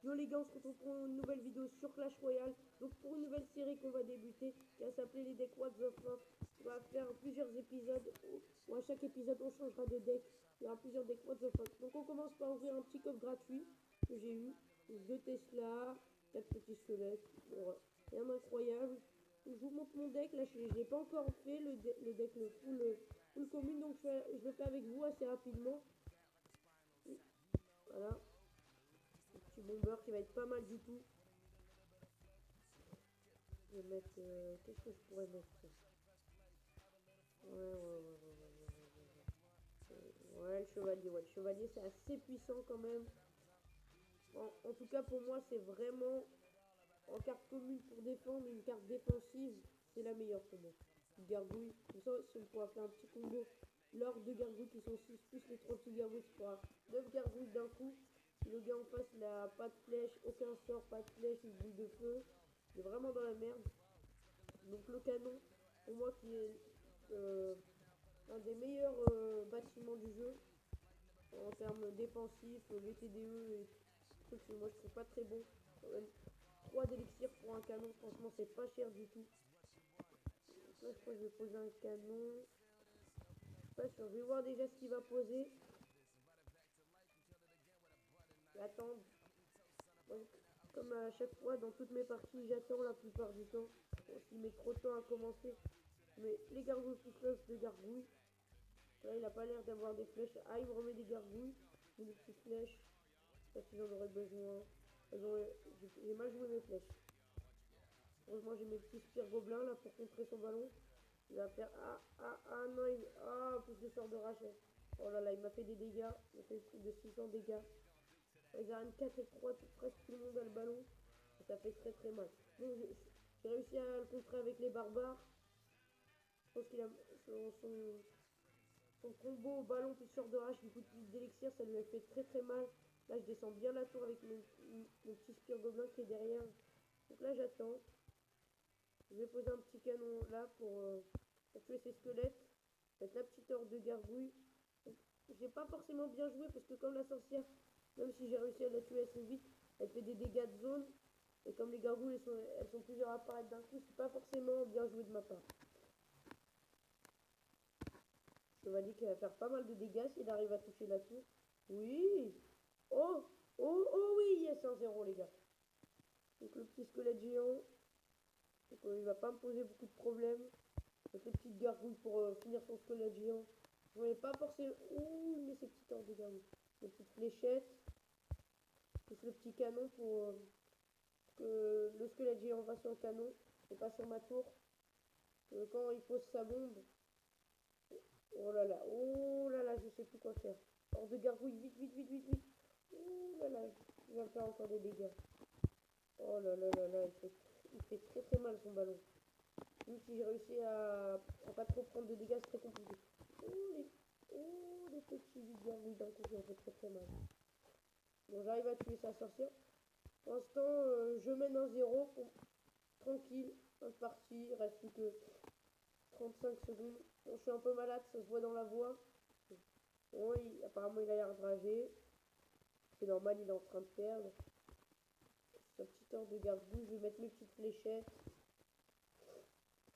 Yo les gars, on se retrouve pour une nouvelle vidéo sur Clash Royale. Donc pour une nouvelle série qu'on va débuter, qui va s'appeler les decks What the Fuck. On va faire plusieurs épisodes où à chaque épisode on changera de deck. Il y aura plusieurs decks What the Fuck. Donc on commence par ouvrir un petit coffre gratuit que j'ai eu. Donc 2 Tesla, 4 petits squelettes. Bon, rien d'incroyable. Donc, je vous montre mon deck. Là je l'ai pas encore fait, le deck le full commune. Donc je le fais avec vous assez rapidement. Voilà. Petit bomber qui va être pas mal du tout. Je vais mettre. Qu'est-ce que je pourrais mettre? Ouais, le chevalier. Ouais, le chevalier, c'est assez puissant quand même. En tout cas, pour moi, c'est vraiment en carte commune pour défendre, une carte défensive, c'est la meilleure pour moi. Gargouille, comme ça, si on pourra faire un petit combo. Lors de gargouilles qui sont 6 plus les 3 petits gargouilles, c'est fera 9 gargouilles d'un coup. Le gars en face, il a pas de flèche, aucun sort, pas de flèche, une boule de feu. Il est vraiment dans la merde. Donc le canon, pour moi, qui est un des meilleurs bâtiments du jeu en termes défensifs, les TDE et trucs que moi je trouve pas très bon. Quand même 3 d'élixir pour un canon, franchement c'est pas cher du tout. Donc là je crois que je vais poser un canon. Je suis pas sûr, je vais voir déjà ce qu'il va poser. J'attends. Comme à chaque fois dans toutes mes parties, j'attends la plupart du temps. Bon, s'il met trop de temps à commencer, mais les gargouilles plus flèches de gargouilles. Là, il a pas l'air d'avoir des flèches. Ah, il me remet des gargouilles. Ou des petites flèches. Je sais pas si j'en aurais besoin. J'ai mal joué mes flèches. Heureusement, j'ai mes petits spires gobelins là pour contrer son ballon. Il va faire. Non, plus de sort de rachet. Oh là là, il m'a fait des dégâts. Il m'a fait plus de 600 dégâts. Ils arènent 4 et 3, presque tout le monde a le ballon. Et ça fait très très mal. Donc, j'ai réussi à le contrer avec les barbares. Je pense qu'il a son combo au ballon plus sort de rage, du coup d'élixir, ça lui a fait très très mal. Là je descends bien la tour avec mon petit spire gobelin qui est derrière. Donc là j'attends. Je vais poser un petit canon là pour tuer ses squelettes. Avec la petite horde de gargouilles. J'ai pas forcément bien joué parce que comme la sorcière, même si j'ai réussi à la tuer assez vite, elle fait des dégâts de zone. Et comme les gargouilles elles sont plusieurs à apparaître d'un coup, c'est pas forcément bien joué de ma part. Chevalier qui va faire pas mal de dégâts s'il arrive à toucher la tour. Oui. Oh. Oh oui, yes, 1-0 les gars. Donc le petit squelette géant. Donc il va pas me poser beaucoup de problèmes. Avec les petites gargouilles pour finir son squelette géant. Je voulais pas forcément. Ouh, mais ces petites hordes de gargouilles. Les petites fléchettes. Plus le petit canon pour que le squelette géant va sur le canon. Et pas sur ma tour. Quand il pose sa bombe. Oh là là, je sais plus quoi faire. Hors de gargouille, vite, vite, vite, vite, vite. Oh là là, il va me faire encore des dégâts. Oh là là là là, il fait très très mal son ballon. Même si j'ai réussi à pas trop prendre de dégâts, c'est très compliqué. Les petits gargouilles d'un coup qui ont fait très très mal. Bon, j'arrive à tuer sa sorcière. Pour l'instant, je mène 1-0. Tranquille, un parti, il reste plus que 35 secondes. Bon, je suis un peu malade, ça se voit dans la voix. Bon, apparemment il a l'air dragé. C'est normal, il est en train de perdre. Sa petite horde de gargouille, je vais mettre mes petites fléchettes.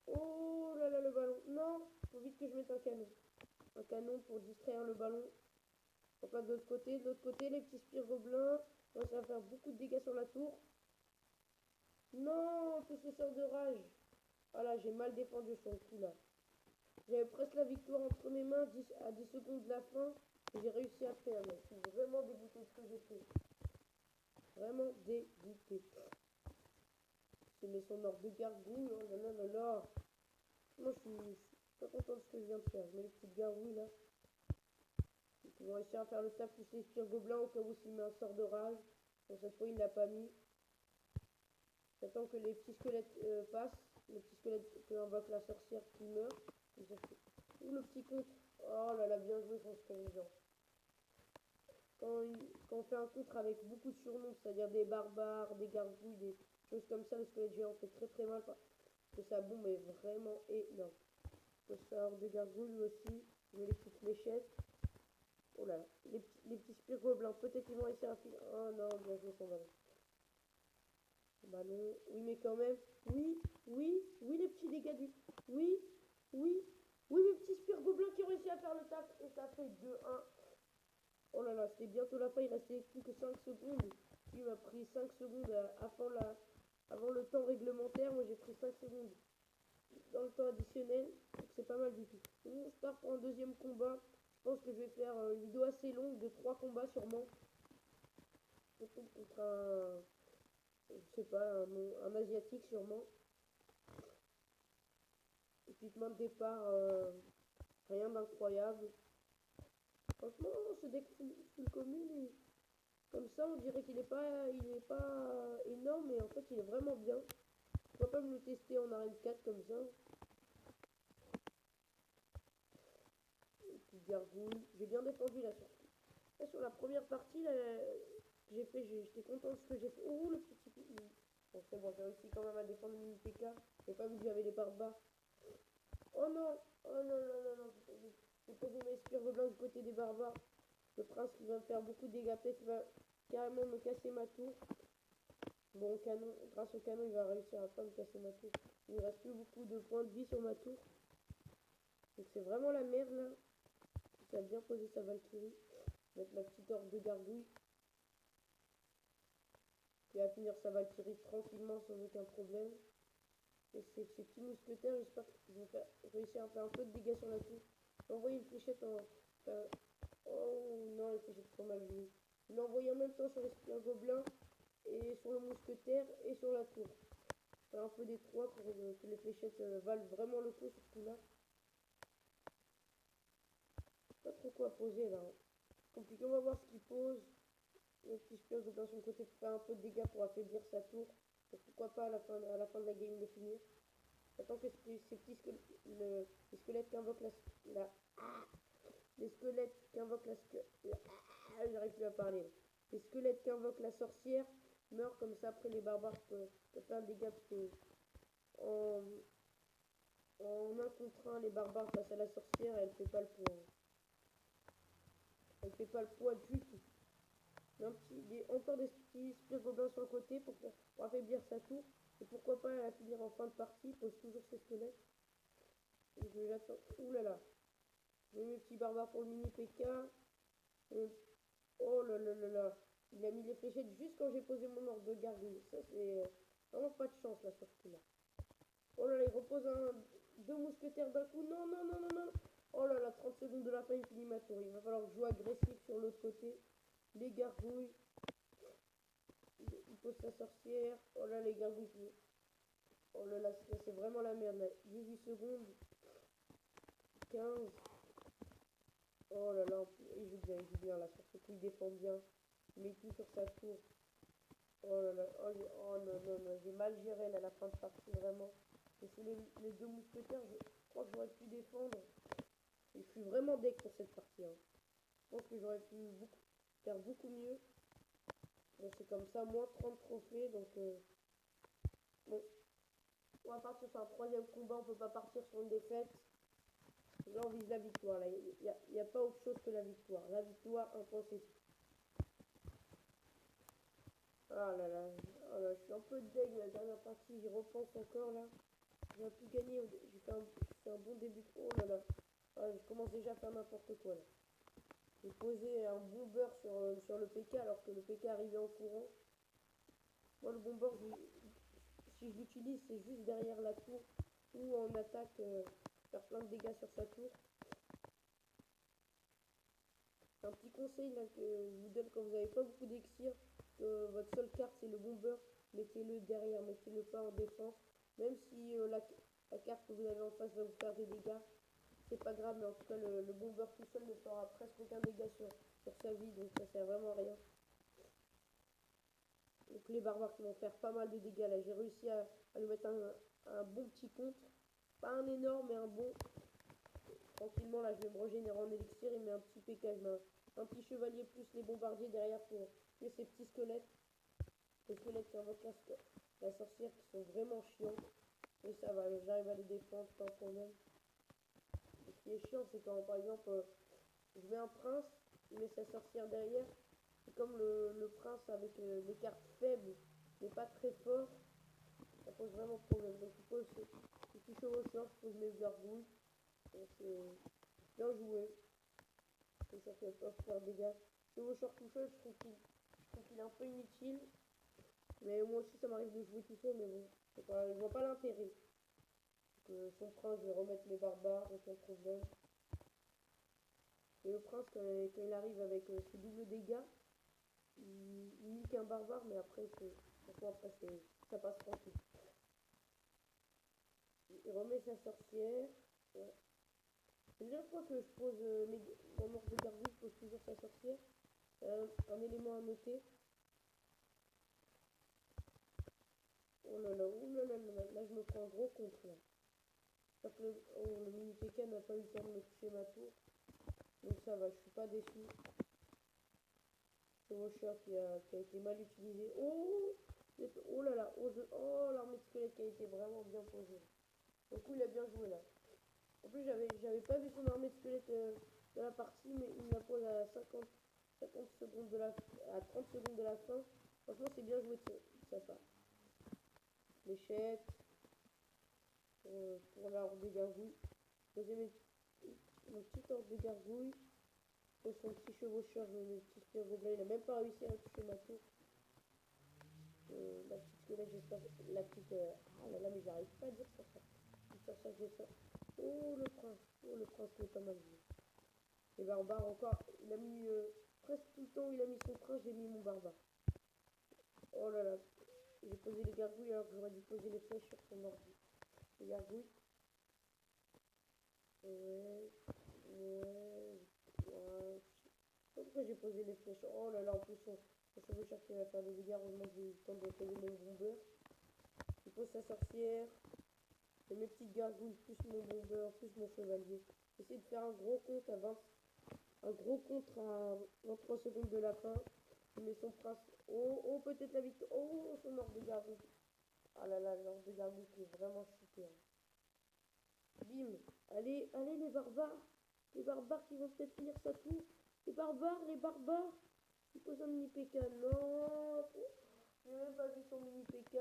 Oh là là, le ballon. Non, faut vite que je mette un canon. Un canon pour distraire le ballon. Donc là, de l'autre côté, les petits spires gobelins. Ça va faire beaucoup de dégâts sur la tour. Non, plus le sort de rage. Voilà, j'ai mal défendu sur le coup là. J'avais presque la victoire entre mes mains à 10 secondes de la fin. Et j'ai réussi à perdre. Je suis vraiment dégoûté de ce que j'ai fait. Vraiment dégoûté. J'ai mis son ordre de gargouille. Oh là là là là. Moi je suis pas content de ce que je viens de faire. Je mets les petites gargouilles là. Ils vont réussir à faire le taf plus les spires gobelins au cas où s'il met un sort de rage. Bon, cette fois il l'a pas mis. J'attends que les petits squelettes passent. Le petit squelette que invoque la sorcière qui meurt. Ou le petit contre. Oh là là, bien joué son squelette géant. Quand on fait un contre avec beaucoup de surnoms, c'est-à-dire des barbares, des gargouilles, des choses comme ça, le squelette géant fait très très mal. Parce que sa bombe est vraiment énorme. Le sort de gargouille lui aussi. Je mets les petites fléchettes. Oh là là, les petits spires gobelins, peut-être qu'ils vont réussir à finir. Oh non, bien joué son ballon. Bah non. Oui, mais quand même. Oui, oui, oui, les petits dégâts du... Oui, oui, oui, mes petits spires gobelins qui ont réussi à faire le taf. Et ça fait 2-1. Oh là là, c'était bientôt la fin. Il restait plus que 5 secondes. Il m'a pris 5 secondes avant le temps réglementaire. Moi, j'ai pris 5 secondes dans le temps additionnel. Donc c'est pas mal du tout. Bon, je pars pour un deuxième combat. Je pense que je vais faire une vidéo assez longue de 3 combats sûrement. Contre un... Je sais pas, un asiatique sûrement. Équipement de départ, rien d'incroyable. Franchement, ce deck full commune, comme ça, on dirait qu'il est pas énorme, mais en fait, il est vraiment bien. Pourquoi pas me le tester en arène 4 comme ça. Et puis gargouille. J'ai bien défendu là sur la première partie là, que j'ai fait, j'étais content de ce que j'ai fait. Oh le petit. Bon c'est bon, j'ai réussi quand même à défendre le mini PK. J'ai pas vu que j'avais les barbares. Oh non. Oh non non non non. J'ai posé mes spires gobelins du côté des barbares. Le prince qui va me faire beaucoup de dégâts, peut-être qu'il va carrément me casser ma tour. Bon, canon, grâce au canon, il va réussir à pas me casser ma tour. Il ne reste plus beaucoup de points de vie sur ma tour. Donc c'est vraiment la merde là. Il a bien posé sa Valkyrie. Mettre ma petite horde de gargouille. Qui va finir sa Valkyrie tranquillement sans aucun problème. Et ces petits mousquetaires, j'espère qu'ils vont réussir à faire un peu de dégâts sur la tour. J'ai envoyé une fléchette en... Oh non, les fléchettes sont mal jouées. Je l'ai envoyé en même temps sur les spires gobelins et sur le mousquetaire et sur la tour. Faire un peu des trois pour que les fléchettes valent vraiment le coup sur ce coup-là. Pas trop quoi poser là. Compliqué, on va voir ce qu'il pose. Le petit spire gobelin sur le côté pour faire un peu de dégâts pour affaiblir sa tour. Et pourquoi pas à la fin de la game de finir. J'attends que ces petits les squelettes qui invoquent les squelettes qui invoquent j'arrive plus à parler. Les squelettes qui invoquent la sorcière meurent comme ça. Après les barbares peuvent faire des dégâts parce que en 1 contre 1 les barbares face à la sorcière elle fait pas le poids. Elle fait pas le poids du tout. Encore des petits spires gobelins sur le côté pour affaiblir sa tour. Et pourquoi pas la finir en fin de partie. Il pose toujours ses squelettes. J'attends. Ouh là là. Je mets mes petits barbares pour le mini PK. Oh là là là là. Il a mis les fléchettes juste quand j'ai posé mon ordre de gargouille. Ça c'est vraiment pas de chance là sur ce coup là. Oh là là, il repose deux mousquetaires d'un coup. Non, non, non, non, non. Oh là là, 30 secondes de la fin, il finit ma tour. Il va falloir que je joue agressif sur l'autre côté. Les gargouilles. Il pose sa sorcière. Oh là, les gargouilles. Oh là là, c'est vraiment la merde là. 18 secondes. 15. Oh là là, il joue bien là. Sur ce coup, il défend bien. Il met tout sur sa tour. Oh là là, oh non, non, non, j'ai mal géré là, la fin de partie, vraiment. Et c'est les deux mousquetaires, je crois que j'aurais pu défendre. Et je suis vraiment deck pour cette partie. Hein. Je pense que j'aurais pu faire beaucoup mieux. Bon, c'est comme ça, moins 30 trophées, donc bon. On va partir sur un troisième combat, on peut pas partir sur une défaite. Là, on vise la victoire. Là, il n'y a pas autre chose que la victoire. La victoire, un point, c'est tout. Ah là là, oh là, je suis un peu deg la dernière partie, j'y repense encore là. J'ai pu gagner, j'ai fait un bon début. Oh là là, ah, je commence déjà à faire n'importe quoi là. J'ai posé un bomber sur le PK alors que le PK arrivait en courant. Moi le bomber, si je l'utilise, c'est juste derrière la tour ou en attaque, faire plein de dégâts sur sa tour. Un petit conseil là, que je vous donne quand vous n'avez pas beaucoup d'exir, que votre seule carte c'est le bomber, mettez-le derrière, mettez-le pas en défense. Même si la carte que vous avez en face va vous faire des dégâts, c'est pas grave, mais en tout cas le bomber tout seul ne fera presque aucun dégât sur sa vie, donc ça sert vraiment à rien. Donc les barbares qui vont faire pas mal de dégâts là, j'ai réussi à lui mettre un bon petit contre, pas un énorme mais un bon. Tranquillement là je vais me régénérer en élixir, il met un petit PK, je mets un petit chevalier plus les bombardiers derrière pour tuer ces petits squelettes. Les squelettes qui invoquent la sorcière qui sont vraiment chiants. Mais ça va, j'arrive à les défendre sans problème. Et ce qui est chiant c'est quand par exemple je mets un prince, il met sa sorcière derrière. Et comme le prince avec les cartes faibles, mais pas très fort, ça pose vraiment problème. Donc je suis chevaucheur, je pose mes gargouilles. Donc c'est bien joué. Et ça fait pas faire des dégâts. Chevaucheur tout seul, je trouve qu'il est un peu inutile. Mais moi aussi ça m'arrive de jouer tout seul, mais bon, je vois pas l'intérêt. Son prince, je vais remettre mes barbares, aucun problème. Et le prince, quand il arrive avec ses doubles dégâts, il nique un barbare, mais après, ça passe tranquille. Il remet sa sorcière. Ouais. C'est la deuxième fois que je pose mon ordre de gargouille, je pose toujours sa sorcière. Un élément à noter. Oh là là, oh là là là là, là je me prends un gros contre là. Le mini PK n'a pas eu le temps de me toucher ma tour. Donc ça va, je suis pas déçu. Chevaucheur qui a été mal utilisé. Oh là là, oh l'armée de squelette qui a été vraiment bien posée. Du coup il a bien joué là. En plus j'avais pas vu son armée de squelette de la partie, mais il me la pose à 50 secondes à 30 secondes de la fin. Franchement c'est bien joué de sa part. L'échec pour l'ordre de gargouille. Deuxième mon petit ordre de gargouille. Pour son petit chevaucheur, je mets mes petits spires gobelins. Il a même pas réussi à toucher ma tour. La petite squelette, j'espère. La petite. Ah là là, mais j'arrive pas à dire ça. Sur ça, je sors. Oh le prince qui est pas mal joué. Les barbares encore. Il a mis presque tout le temps où il a mis son prince, j'ai mis mon barbare. Oh là là. J'ai posé les gargouilles alors que j'aurais dû poser les flèches sur son ordi. Les gargouilles. Ouais. Pourquoi j'ai posé les flèches? Oh là là, en plus, son chevaucheur qui va faire des dégâts. Heureusement que j'ai eu le temps de poser mon bombeur. Il pose sa sorcière. Et mes petites gargouilles, plus mon bombeur, plus mon chevalier. J'essaie de faire un gros compte à 20. Un gros contre à 23 secondes de la fin. Il met son prince. Oh, peut-être la victoire. Oh, son ordre de gargouille. Ah là là, l'ordre de gargouille qui est vraiment chuté. Hein. Bim. Allez, les barbares. Les barbares qui vont peut-être finir sa tour. Les barbares. Il pose un mini PK. Non. J'ai même pas vu son mini PK.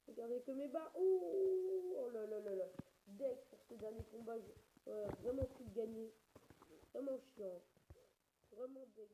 Regardez que mes barres. Oh là là là là. Deck pour ce dernier combat. Vraiment plus de gagner. Vraiment chiant. Vraiment deck.